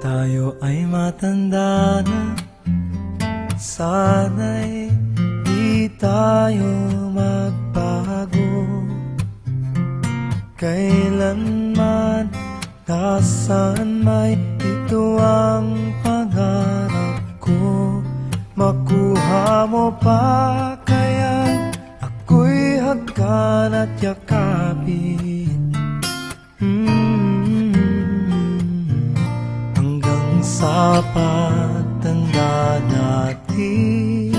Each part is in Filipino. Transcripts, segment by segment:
tayo ay matanda na, sana'y di tayo magbago. Kailanman, nasaan may ito ang pangarap ko. Makuha mo pa kaya ako'y hagkan at yakapin. Hanggang sa pagtanda natin,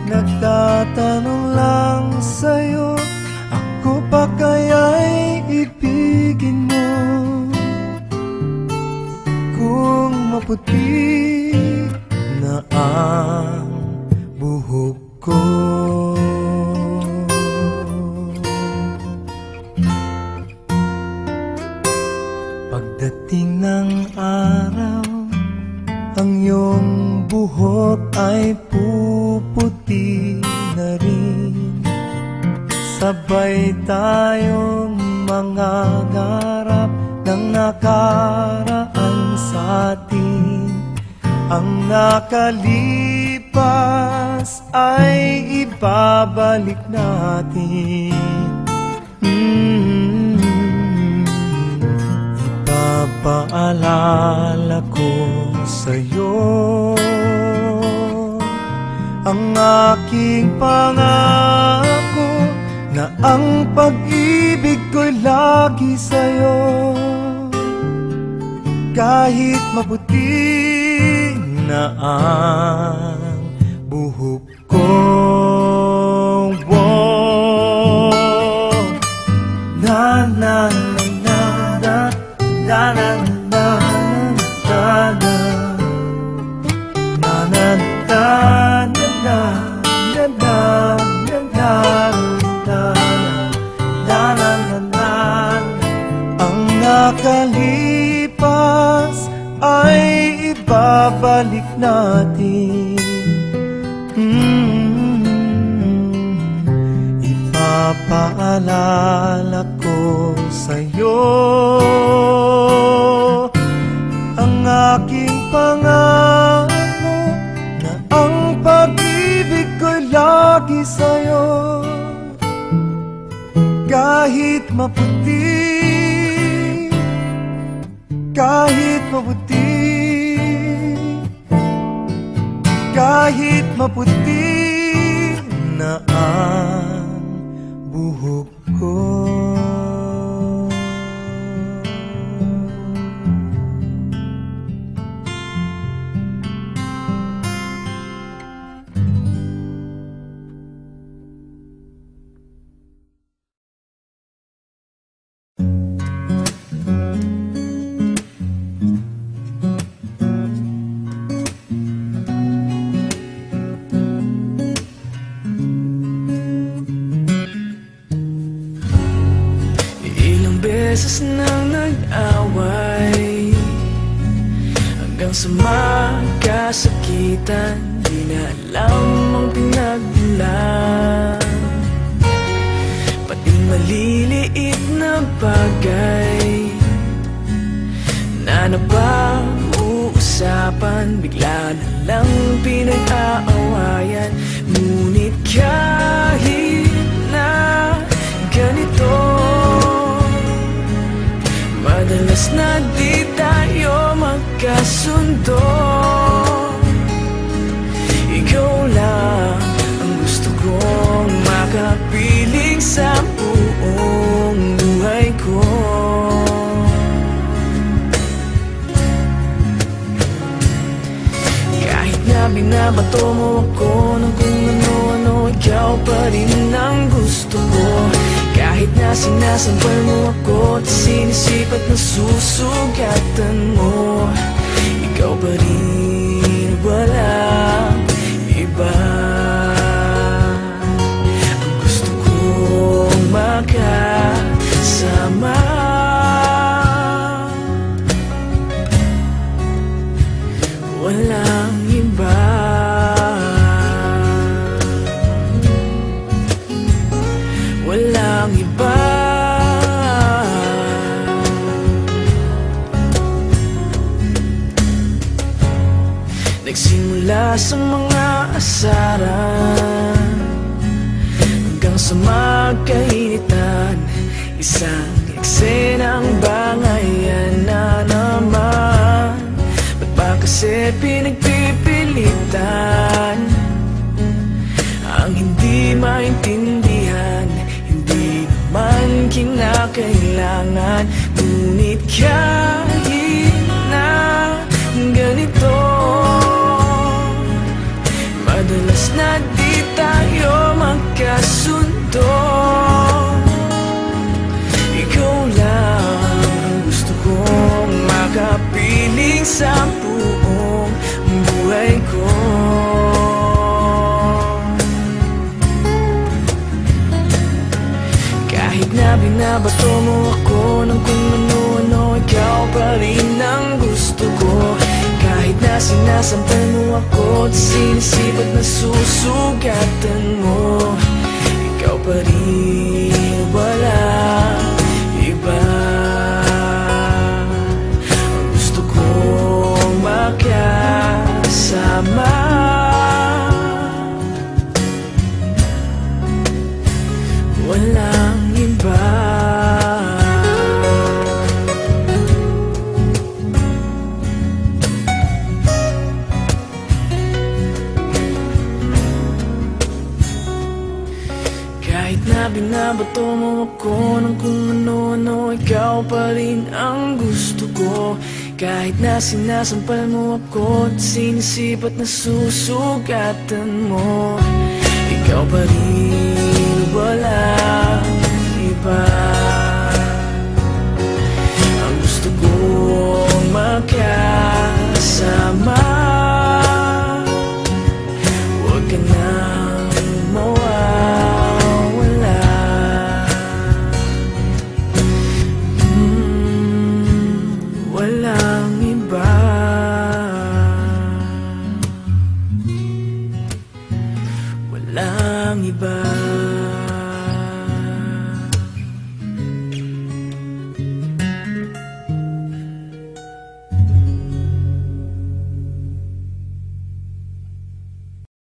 nagtatanong lang sa'yo, ako pa kaya'y ibigin mo? Kung maputi na ang buhok ko, pagdating ng araw, ang iyong buhok ay puputi na rin. Sabay tayong mangangarap ng nakaraan sa atin. Ang nakalipas ay ibabalik natin. Ipapaalala ko sa'yo ang aking pangako, na ang pag-ibig ko'y lagi sa'yo. Kahit maputi na ang buhok ko, na na na na na na na na na na ang nakalipas ay ibabalik natin. Ipapaalala ko sa'yo ang aking pangako, na ang pag-ibig ko'y lagi sa'yo. Kahit maputi, kahit maputi, kahit maputi na ang buhok ko. Beses nang nag-away hanggang sa magkasakitan, di na alam ang pinagmulan. Pati maliliit na bagay na napag-uusapan, bigla na lang pinag-aawayan. Ngunit kahit na ganito, madalas na di tayo magkasundo. Ikaw lang ang gusto kong makapiling sa buong buhay ko. Kahit na binabato mo ako ng kung ano-ano, ikaw pa rin ang gusto ko. Kahit na sinasampal mo ako at sinisipat na susugatan mo, ikaw pa rin, walang iba. Ang gusto kong makasama, walang iba. Walang iba. Nagsimula sa mga asaran hanggang sa magkainitan, isang eksenang bangayan na naman. Ba't ba kasi pinagpipilitan ang hindi maintindihan? Hindi naman kinakailangan, ngunit kahit na ganito, madalas na di tayo magkasundo. Ikaw lang ang gusto kong makapiling sa buong buhay ko. Kahit na binabato mo ako ng kung ano-ano, ikaw pa rin ang gusto ko. Kahit na sinasampal mo ako at sinisipat na susugatan mo, ikaw pa rin, wala iba. Ang gusto kong makasama, walang iba. Kahit na binabato mo ako ng kung ano-ano, ikaw pa rin ang gusto ko. Kahit na sinasampal mo ako at sinisipat na susugatan mo, ikaw pa rin, wala iba.